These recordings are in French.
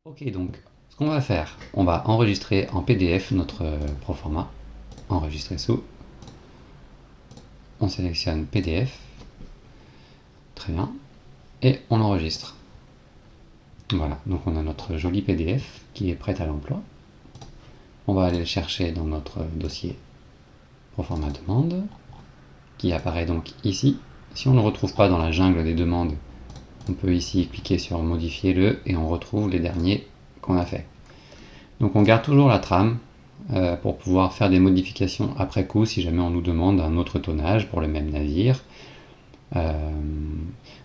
Ok, donc ce qu'on va faire, on va enregistrer en PDF notre proforma. Enregistrer sous. On sélectionne PDF. Très bien. Et on enregistre. Voilà, donc on a notre joli PDF qui est prêt à l'emploi. On va aller le chercher dans notre dossier proforma demande, qui apparaît donc ici. Si on ne le retrouve pas dans la jungle des demandes, on peut ici cliquer sur modifier le et on retrouve les derniers qu'on a fait. Donc on garde toujours la trame pour pouvoir faire des modifications après coup si jamais on nous demande un autre tonnage pour le même navire.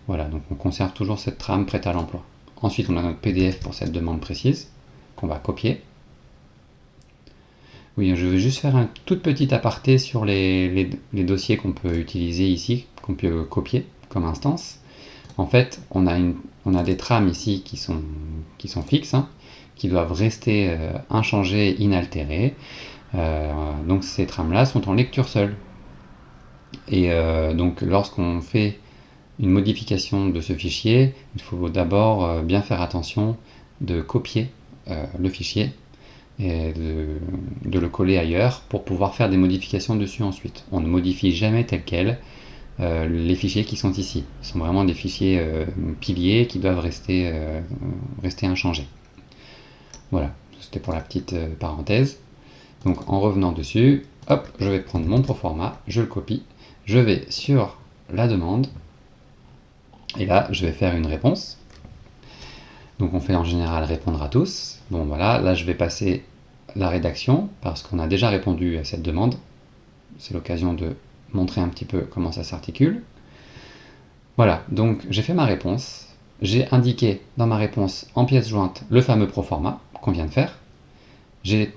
Voilà, donc on conserve toujours cette trame prête à l'emploi. Ensuite on a notre PDF pour cette demande précise qu'on va copier. Oui, je veux juste faire un tout petit aparté sur les dossiers qu'on peut utiliser ici, qu'on peut copier comme instance. En fait, on a des trames ici qui sont fixes, hein, qui doivent rester inchangées, inaltérées. Donc ces trames-là sont en lecture seule. Et donc lorsqu'on fait une modification de ce fichier, il faut d'abord bien faire attention de copier le fichier et de le coller ailleurs pour pouvoir faire des modifications dessus ensuite. On ne modifie jamais tel quel les fichiers qui sont ici. Ce sont vraiment des fichiers piliers qui doivent rester inchangés. Voilà, c'était pour la petite parenthèse. Donc en revenant dessus, hop, je vais prendre mon proforma, je le copie, je vais sur la demande, et là je vais faire une réponse. Donc on fait en général répondre à tous. Bon voilà, là je vais passer la rédaction, parce qu'on a déjà répondu à cette demande. C'est l'occasion de montrer un petit peu comment ça s'articule. Voilà, donc j'ai fait ma réponse. J'ai indiqué dans ma réponse en pièce jointe le fameux proforma qu'on vient de faire. J'ai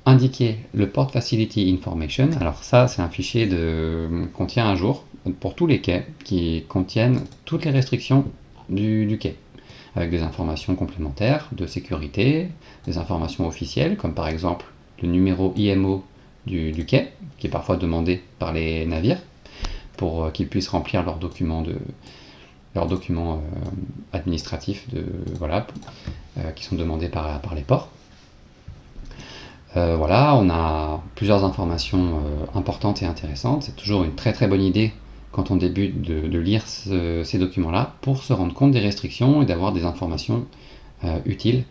indiqué le Port Facility Information. Alors ça, c'est un fichier qu'on tient à jour pour tous les quais qui contiennent toutes les restrictions du quai, avec des informations complémentaires de sécurité, des informations officielles, comme par exemple le numéro IMO du quai, qui est parfois demandé par les navires, pour qu'ils puissent remplir leurs documents administratifs voilà, qui sont demandés par les ports. Voilà, on a plusieurs informations importantes et intéressantes. C'est toujours une très très bonne idée quand on débute de lire ces documents-là pour se rendre compte des restrictions et d'avoir des informations utiles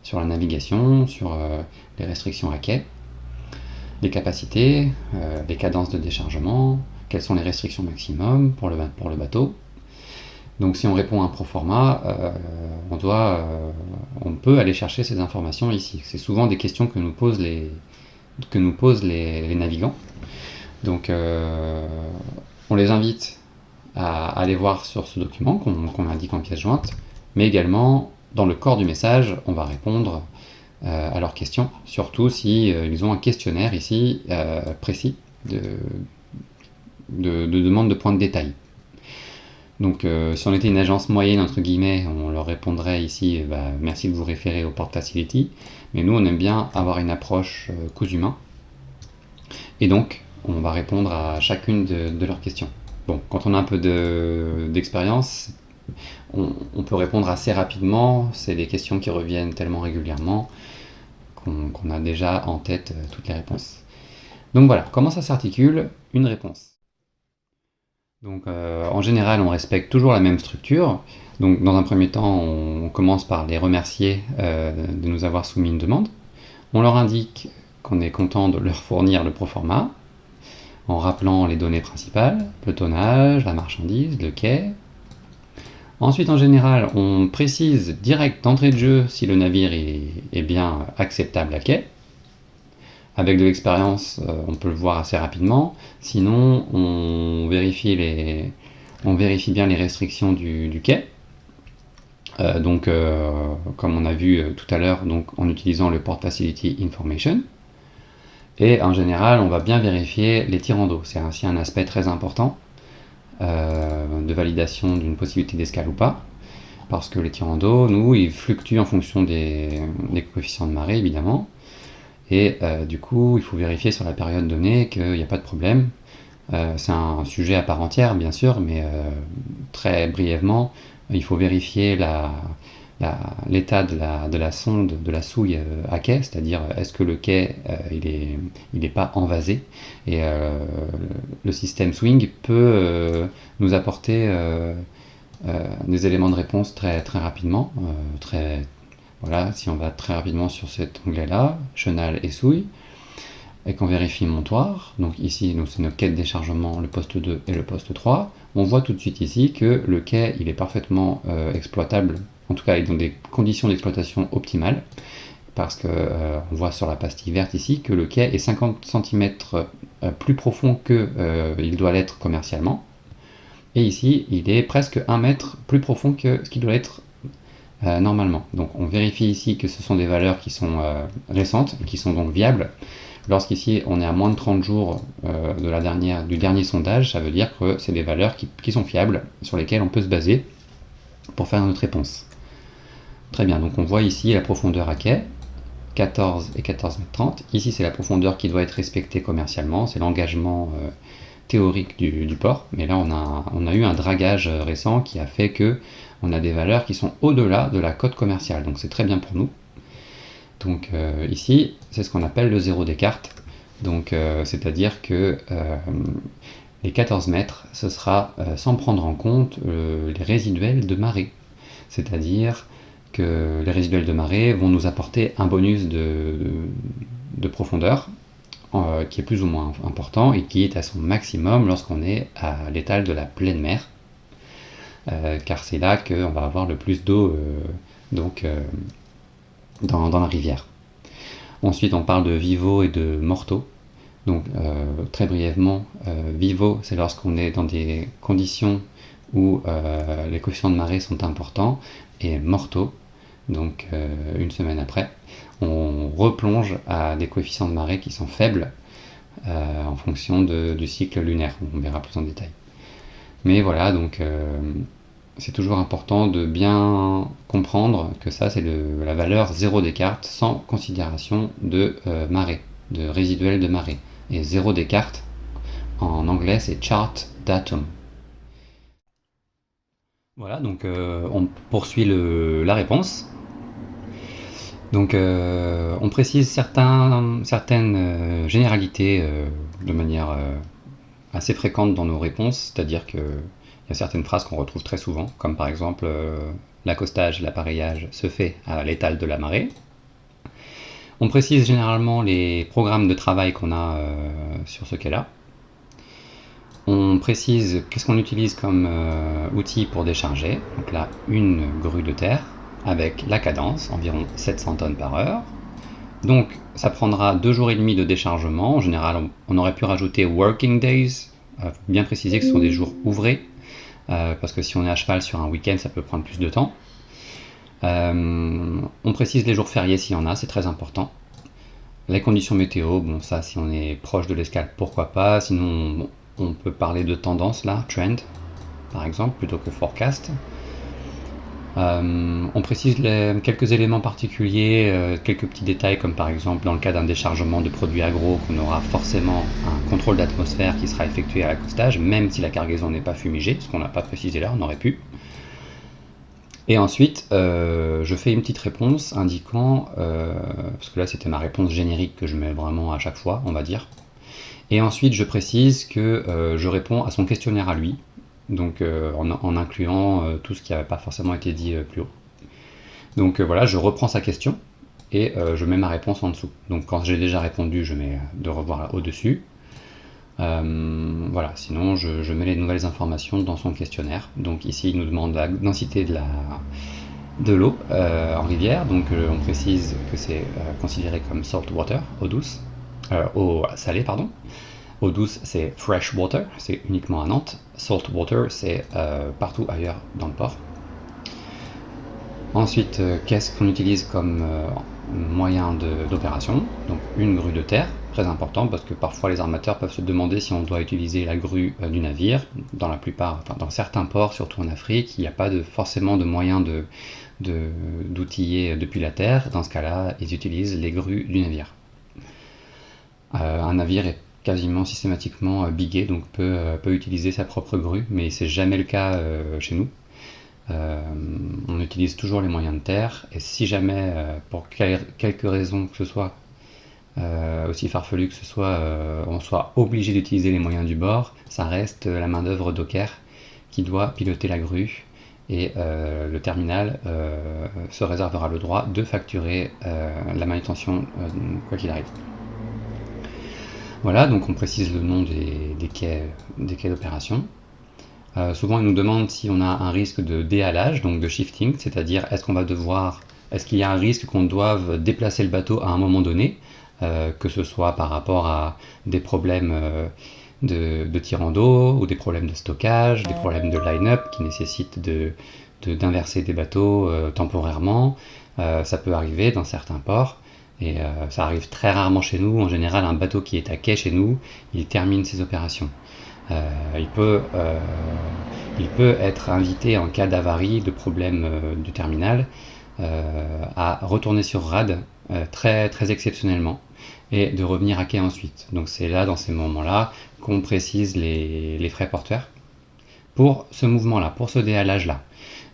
sur la navigation, sur les restrictions à quai, les capacités, les cadences de déchargement, quelles sont les restrictions maximum pour le bateau. Donc si on répond à un proforma, on peut aller chercher ces informations ici. C'est souvent des questions que nous posent les navigants. Donc on les invite à aller voir sur ce document qu'on indique en pièce jointe, mais également dans le corps du message, on va répondre à leurs questions, surtout si ils ont un questionnaire ici précis de demande de points de détail. Donc si on était une agence moyenne, entre guillemets, on leur répondrait ici merci de vous référer au Port Facility, mais nous on aime bien avoir une approche cousu main, et donc on va répondre à chacune de leurs questions. Bon, quand on a un peu d'expérience, on peut répondre assez rapidement, c'est des questions qui reviennent tellement régulièrement qu'on a déjà en tête toutes les réponses. Donc voilà, comment ça s'articule une réponse. Donc en général, on respecte toujours la même structure. Donc dans un premier temps, on commence par les remercier de nous avoir soumis une demande. On leur indique qu'on est content de leur fournir le proforma, en rappelant les données principales, le tonnage, la marchandise, le quai. Ensuite, en général, on précise direct d'entrée de jeu si le navire est bien acceptable à quai. Avec de l'expérience, on peut le voir assez rapidement. Sinon, on vérifie bien les restrictions du quai. Comme on a vu tout à l'heure, en utilisant le Port Facility Information. Et en général, on va bien vérifier les tirants d'eau. C'est ainsi un aspect très important de validation d'une possibilité d'escale ou pas. Parce que les tirants d'eau, nous, ils fluctuent en fonction des coefficients de marée, évidemment. Et du coup, il faut vérifier sur la période donnée qu'il n'y a pas de problème. C'est un sujet à part entière, bien sûr, mais très brièvement, il faut vérifier l'état de la sonde, de la souille à quai, c'est-à-dire est-ce que le quai il est pas envasé, et le système Swing peut nous apporter des éléments de réponse très, très rapidement. Voilà, si on va très rapidement sur cet onglet-là, chenal et souille, et qu'on vérifie montoir, donc ici c'est notre quai de déchargement, le poste 2 et le poste 3, on voit tout de suite ici que le quai il est parfaitement exploitable, en tout cas il est dans des conditions d'exploitation optimales, parce que on voit sur la pastille verte ici que le quai est 50 cm plus profond que il doit l'être commercialement, et ici il est presque 1 mètre plus profond que ce qu'il doit être normalement. Donc on vérifie ici que ce sont des valeurs qui sont récentes, qui sont donc viables. Lorsqu'ici on est à moins de 30 jours du dernier sondage, ça veut dire que c'est des valeurs qui sont fiables, sur lesquelles on peut se baser pour faire notre réponse. Très bien, donc on voit ici la profondeur à quai, 14 et 14,30 m. Ici c'est la profondeur qui doit être respectée commercialement, c'est l'engagement théorique du port, mais là on a eu un dragage récent qui a fait que on a des valeurs qui sont au-delà de la cote commerciale, donc c'est très bien pour nous. Donc ici, c'est ce qu'on appelle le zéro Descartes, donc c'est-à-dire que les 14 mètres, ce sera sans prendre en compte les résiduels de marée, c'est-à-dire que les résiduels de marée vont nous apporter un bonus de profondeur qui est plus ou moins important et qui est à son maximum lorsqu'on est à l'étal de la pleine mer, car c'est là qu'on va avoir le plus d'eau dans la rivière. Ensuite, on parle de Vivo et de Morteau. Donc, très brièvement, Vivo, c'est lorsqu'on est dans des conditions où les coefficients de marée sont importants, et Morteau, donc une semaine après, on replonge à des coefficients de marée qui sont faibles en fonction du cycle lunaire. On verra plus en détail. Mais voilà, donc c'est toujours important de bien comprendre que ça c'est la valeur 0 Descartes sans considération de marée, de résiduel de marée. Et 0 Descartes en anglais c'est chart datum. Voilà, donc on poursuit la réponse. Donc on précise certaines généralités de manière assez fréquente dans nos réponses, c'est-à-dire qu'il y a certaines phrases qu'on retrouve très souvent, comme par exemple l'accostage, l'appareillage se fait à l'étal de la marée. On précise généralement les programmes de travail qu'on a sur ce quai-là. On précise qu'est-ce qu'on utilise comme outil pour décharger. Donc là, une grue de terre avec la cadence, environ 700 tonnes par heure. Donc ça prendra 2 jours et demi de déchargement. En général, on aurait pu rajouter working days, bien préciser que ce sont des jours ouvrés, parce que si on est à cheval sur un week-end, ça peut prendre plus de temps. On précise les jours fériés s'il y en a, c'est très important. Les conditions météo, bon ça si on est proche de l'escale, pourquoi pas. Sinon, bon, on peut parler de tendance là, trend par exemple, plutôt que forecast. On précise quelques éléments particuliers, quelques petits détails comme par exemple dans le cas d'un déchargement de produits agro qu'on aura forcément un contrôle d'atmosphère qui sera effectué à l'accostage, même si la cargaison n'est pas fumigée, ce qu'on n'a pas précisé là, on aurait pu. Et ensuite, je fais une petite réponse indiquant, parce que là c'était ma réponse générique que je mets vraiment à chaque fois, on va dire. Et ensuite je précise que je réponds à son questionnaire à lui, donc en incluant tout ce qui n'avait pas forcément été dit plus haut. Donc voilà, je reprends sa question et je mets ma réponse en dessous. Donc quand j'ai déjà répondu, je mets de revoir au-dessus. Voilà, sinon je mets les nouvelles informations dans son questionnaire. Donc ici il nous demande la densité de l'eau en rivière, donc on précise que c'est considéré comme salt water, eau douce, eau salée pardon. Eau douce c'est fresh water, c'est uniquement à Nantes. Salt water c'est partout ailleurs dans le port. Ensuite, qu'est-ce qu'on utilise comme moyen d'opération? Donc une grue de terre, très important parce que parfois les armateurs peuvent se demander si on doit utiliser la grue du navire. Dans certains ports, surtout en Afrique, il n'y a pas forcément de moyen d'outiller depuis la terre. Dans ce cas-là, ils utilisent les grues du navire. Un navire est quasiment systématiquement bigué, donc peut utiliser sa propre grue, mais c'est jamais le cas chez nous. On utilise toujours les moyens de terre, et si jamais, pour quelque raison que ce soit, aussi farfelu que ce soit, on soit obligé d'utiliser les moyens du bord, ça reste la main-d'œuvre docker qui doit piloter la grue, et le terminal se réservera le droit de facturer la manutention quoi qu'il arrive. Voilà, donc on précise le nom des quais d'opération. Souvent, ils nous demandent si on a un risque de déhalage, donc de shifting, c'est-à-dire est-ce qu'il y a un risque qu'on doive déplacer le bateau à un moment donné, que ce soit par rapport à des problèmes de tirant d'eau, ou des problèmes de stockage, des problèmes de line-up qui nécessitent d'inverser des bateaux temporairement. Ça peut arriver dans certains ports. Et ça arrive très rarement chez nous. En général, un bateau qui est à quai chez nous, il termine ses opérations. Il peut être invité en cas d'avarie, de problème du terminal, à retourner sur rad très, très exceptionnellement et de revenir à quai ensuite. Donc c'est là, dans ces moments-là, qu'on précise les frais porteurs pour ce mouvement-là, pour ce déhalage-là.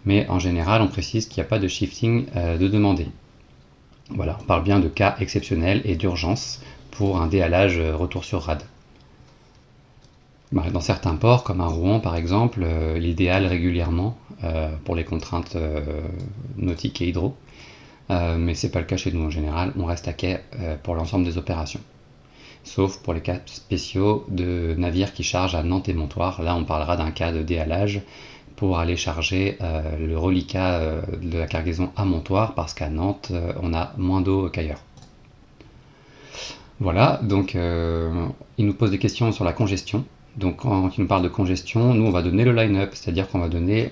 Mais en général, on précise qu'il n'y a pas de shifting de demander. Voilà, on parle bien de cas exceptionnels et d'urgence pour un déhalage retour sur rad. Dans certains ports, comme à Rouen par exemple, il déhale régulièrement pour les contraintes nautiques et hydro. Mais c'est pas le cas chez nous en général, on reste à quai pour l'ensemble des opérations. Sauf pour les cas spéciaux de navires qui chargent à Nantes et Montoire. Là, on parlera d'un cas de déhalage pour aller charger le reliquat de la cargaison à Montoire, parce qu'à Nantes, on a moins d'eau qu'ailleurs. Voilà, donc il nous pose des questions sur la congestion. Donc quand il nous parle de congestion, nous on va donner le line-up, c'est-à-dire qu'on va donner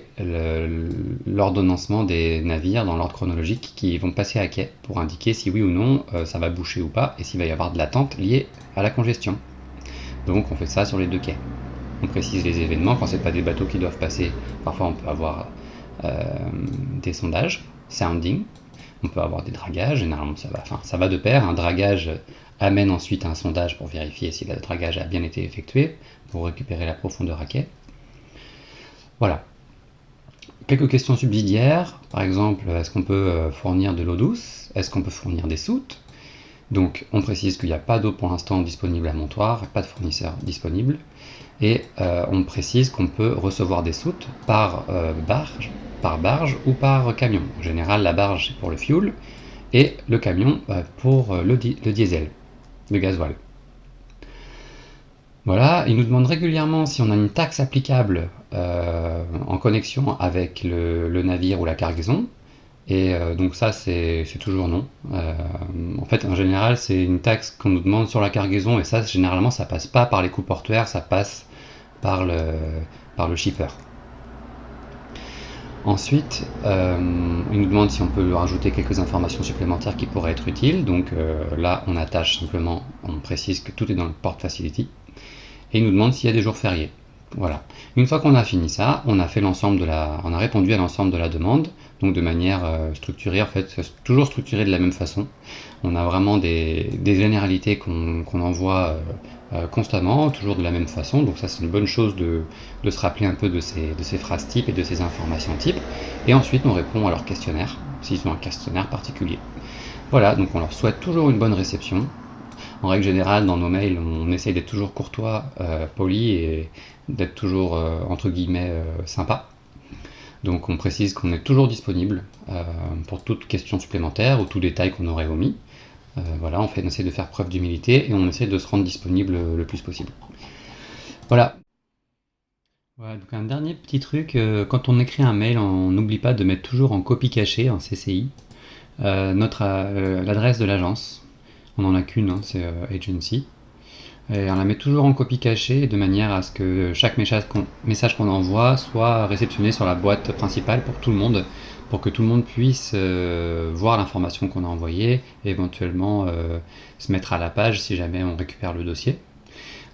l'ordonnancement des navires dans l'ordre chronologique qui vont passer à quai pour indiquer si oui ou non ça va boucher ou pas, et s'il va y avoir de l'attente liée à la congestion. Donc on fait ça sur les deux quais. On précise les événements quand c'est pas des bateaux qui doivent passer. Parfois on peut avoir des sondages, sounding, on peut avoir des dragages, généralement ça va de pair. Un dragage amène ensuite un sondage pour vérifier si le dragage a bien été effectué, pour récupérer la profondeur à quai. Voilà. Quelques questions subsidiaires, par exemple, est-ce qu'on peut fournir de l'eau douce? Est-ce qu'on peut fournir des soutes? Donc on précise qu'il n'y a pas d'eau pour l'instant disponible à Montoire, pas de fournisseur disponible, et on précise qu'on peut recevoir des soutes par barge ou par camion. En général, la barge c'est pour le fuel, et le camion pour le diesel, le gasoil. Voilà, il nous demande régulièrement si on a une taxe applicable en connexion avec le navire ou la cargaison. Et donc ça, c'est toujours non. En fait, en général, c'est une taxe qu'on nous demande sur la cargaison, et ça, généralement, ça passe pas par les coûts portuaires, ça passe par le shipper. Ensuite, il nous demande si on peut rajouter quelques informations supplémentaires qui pourraient être utiles. Donc là, on attache simplement, on précise que tout est dans le port facility. Et il nous demande s'il y a des jours fériés. Voilà. Une fois qu'on a fini ça, on a répondu à l'ensemble de la demande, donc de manière structurée, en fait, toujours structurée de la même façon. On a vraiment des généralités qu'on envoie constamment, toujours de la même façon. Donc ça, c'est une bonne chose de se rappeler un peu de ces phrases types et de ces informations types. Et ensuite, on répond à leur questionnaire, s'ils ont un questionnaire particulier. Voilà, donc on leur souhaite toujours une bonne réception. En règle générale, dans nos mails, on essaye d'être toujours courtois, poli, et d'être toujours, entre guillemets, sympa. Donc on précise qu'on est toujours disponible pour toute question supplémentaire ou tout détail qu'on aurait omis. Voilà, on essaie de faire preuve d'humilité, et on essaie de se rendre disponible le plus possible. Voilà. Voilà, donc un dernier petit truc, quand on écrit un mail, on n'oublie pas de mettre toujours en copie cachée, en CCI, l'adresse de l'agence. On n'en a qu'une, hein, c'est agency. Et on la met toujours en copie cachée, de manière à ce que chaque message qu'on envoie soit réceptionné sur la boîte principale pour tout le monde, pour que tout le monde puisse voir l'information qu'on a envoyée, et éventuellement se mettre à la page si jamais on récupère le dossier,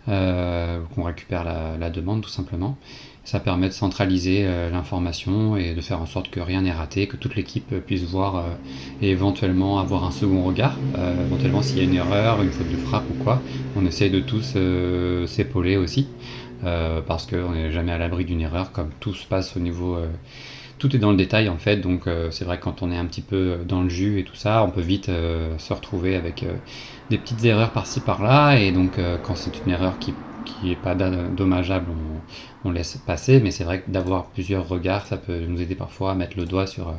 qu'on récupère la demande tout simplement. Ça permet de centraliser l'information et de faire en sorte que rien n'est raté, que toute l'équipe puisse voir et éventuellement avoir un second regard. Éventuellement, s'il y a une erreur, une faute de frappe ou quoi, on essaye de tous s'épauler aussi, parce qu'on n'est jamais à l'abri d'une erreur, comme tout se passe au niveau tout est dans le détail en fait, donc c'est vrai que quand on est un petit peu dans le jus et tout ça, on peut vite se retrouver avec des petites erreurs par-ci par-là, et donc quand c'est une erreur qui est pas dommageable, on laisse passer, mais c'est vrai que d'avoir plusieurs regards, ça peut nous aider parfois à mettre le doigt sur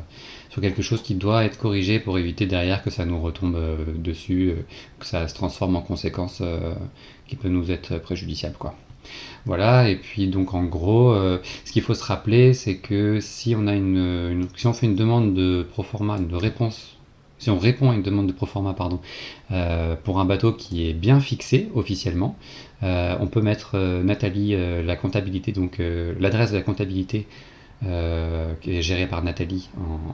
quelque chose qui doit être corrigé pour éviter derrière que ça nous retombe dessus, que ça se transforme en conséquence qui peut nous être préjudiciable, quoi. Voilà, et puis donc en gros, ce qu'il faut se rappeler, c'est que si on a si on fait une demande de proforma, de réponse, si on répond à une demande de proforma, pardon, pour un bateau qui est bien fixé officiellement, on peut mettre Nathalie, la comptabilité, donc l'adresse de la comptabilité qui est gérée par Nathalie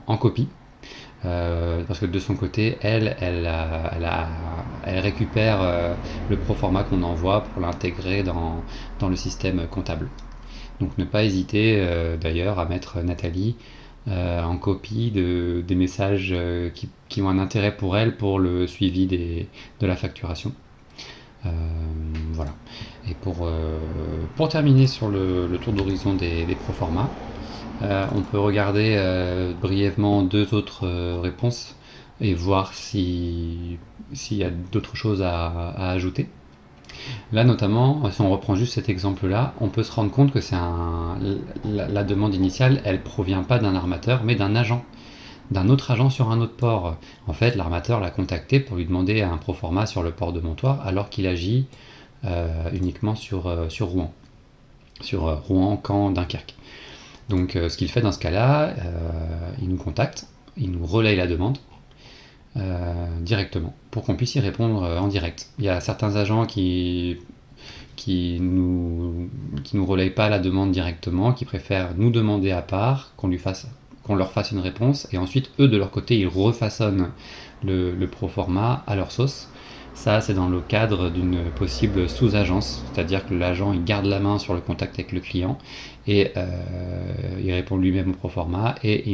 en copie. Parce que de son côté, elle récupère le proforma qu'on envoie pour l'intégrer dans le système comptable. Donc ne pas hésiter d'ailleurs à mettre Nathalie en copie des messages qui ont un intérêt pour elle pour le suivi de la facturation. Voilà. Et pour terminer sur le tour d'horizon des proformas, on peut regarder brièvement deux autres réponses et voir s'il y a d'autres choses à ajouter. Là notamment, si on reprend juste cet exemple-là, on peut se rendre compte que la demande initiale, elle provient pas d'un armateur, mais d'un autre agent sur un autre port. En fait, l'armateur l'a contacté pour lui demander un proforma sur le port de Montoire, alors qu'il agit uniquement sur Rouen. Sur Rouen, Caen, Dunkerque. Donc ce qu'il fait dans ce cas-là, il nous contacte, il nous relaye la demande directement pour qu'on puisse y répondre en direct. Il y a certains agents qui nous relayent pas la demande directement, qui préfèrent nous demander à part, qu'on leur fasse une réponse, et ensuite eux de leur côté ils refaçonnent le proforma à leur sauce. Ça, c'est dans le cadre d'une possible sous-agence, c'est-à-dire que l'agent il garde la main sur le contact avec le client et il répond lui-même au proforma, et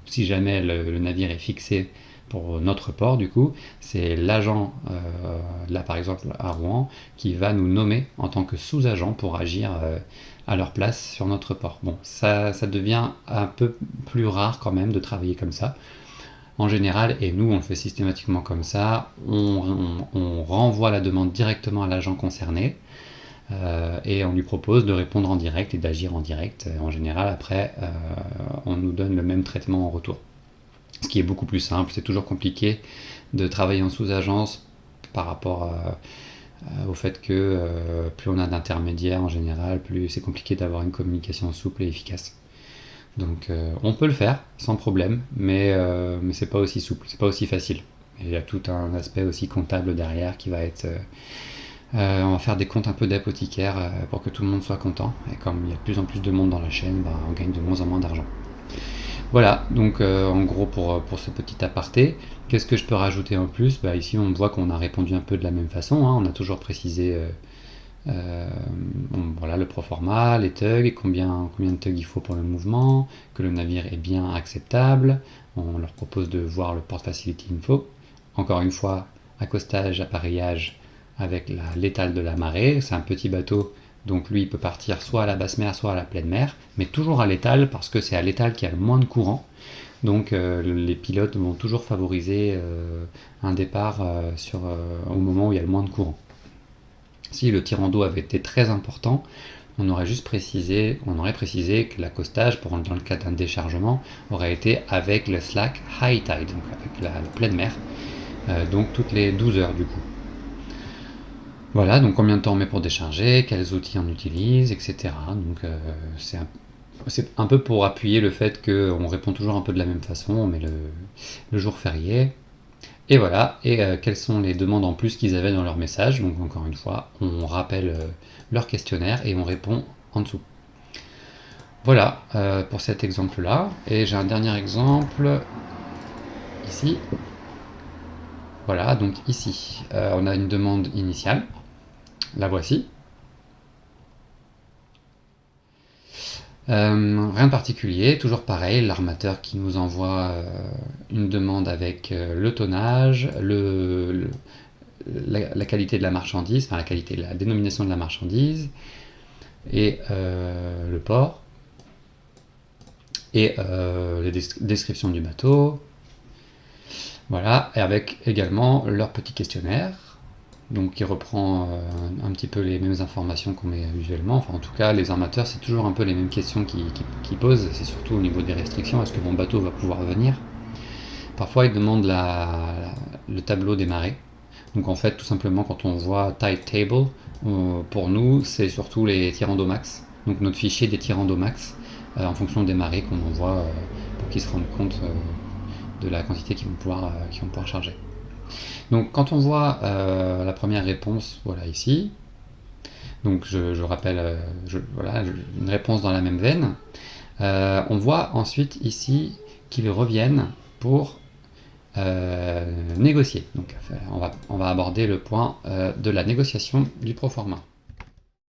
si jamais le navire est fixé pour notre port, du coup, c'est l'agent, là par exemple à Rouen, qui va nous nommer en tant que sous-agent pour agir à leur place sur notre port. Bon, ça devient un peu plus rare quand même de travailler comme ça. En général, et nous on le fait systématiquement comme ça, on renvoie la demande directement à l'agent concerné et on lui propose de répondre en direct et d'agir en direct. En général, après, on nous donne le même traitement en retour. Ce qui est beaucoup plus simple. C'est toujours compliqué de travailler en sous-agence par rapport au fait que plus on a d'intermédiaires en général, plus c'est compliqué d'avoir une communication souple et efficace. Donc on peut le faire sans problème, mais c'est pas aussi souple, c'est pas aussi facile. Et il y a tout un aspect aussi comptable derrière qui va être... on va faire des comptes un peu d'apothicaire pour que tout le monde soit content. Et comme il y a de plus en plus de monde dans la chaîne, on gagne de moins en moins d'argent. Voilà, donc en gros pour ce petit aparté, qu'est-ce que je peux rajouter en plus ? Ici on voit qu'on a répondu un peu de la même façon, hein. On a toujours précisé voilà, le proforma, les tugs, combien de tugs il faut pour le mouvement, que le navire est bien acceptable. On leur propose de voir le Port Facility Info. Encore une fois, accostage, appareillage avec l'étale de la marée. C'est un petit bateau, donc lui il peut partir soit à la basse mer, soit à la pleine mer, mais toujours à l'étale parce que c'est à l'étale qu'il y a le moins de courant. Donc les pilotes vont toujours favoriser un départ au moment où il y a le moins de courant. Si le tirant d'eau avait été très important, on aurait précisé que l'accostage, dans le cas d'un déchargement, aurait été avec le slack high tide, donc avec la pleine mer, donc toutes les 12 heures du coup. Voilà, donc combien de temps on met pour décharger, quels outils on utilise, etc. Donc c'est un peu pour appuyer le fait qu'on répond toujours un peu de la même façon, on met le jour férié. Et voilà, et quelles sont les demandes en plus qu'ils avaient dans leur message. Donc encore une fois, on rappelle leur questionnaire et on répond en dessous. Voilà pour cet exemple-là. Et j'ai un dernier exemple ici. Voilà, donc ici, on a une demande initiale. La voici. Rien de particulier, toujours pareil, l'armateur qui nous envoie une demande avec le tonnage, la qualité de la marchandise, enfin la dénomination de la marchandise et le port. et les descriptions du bateau. Voilà, et avec également leur petit questionnaire, donc qui reprend un petit peu les mêmes informations qu'on met visuellement. Enfin, en tout cas, les armateurs, c'est toujours un peu les mêmes questions qu'ils posent. C'est surtout au niveau des restrictions. Est-ce que mon bateau va pouvoir venir? Parfois, ils demandent le tableau des marées. Donc en fait, tout simplement, quand on voit Tide Table, pour nous, c'est surtout les tirants max. Donc notre fichier des tirants max, en fonction des marées qu'on envoie pour qu'ils se rendent compte de la quantité qu'ils vont pouvoir charger. Donc quand on voit la première réponse, voilà ici, donc je rappelle, voilà, une réponse dans la même veine, on voit ensuite ici qu'ils reviennent pour négocier. Donc on va aborder le point de la négociation du proforma.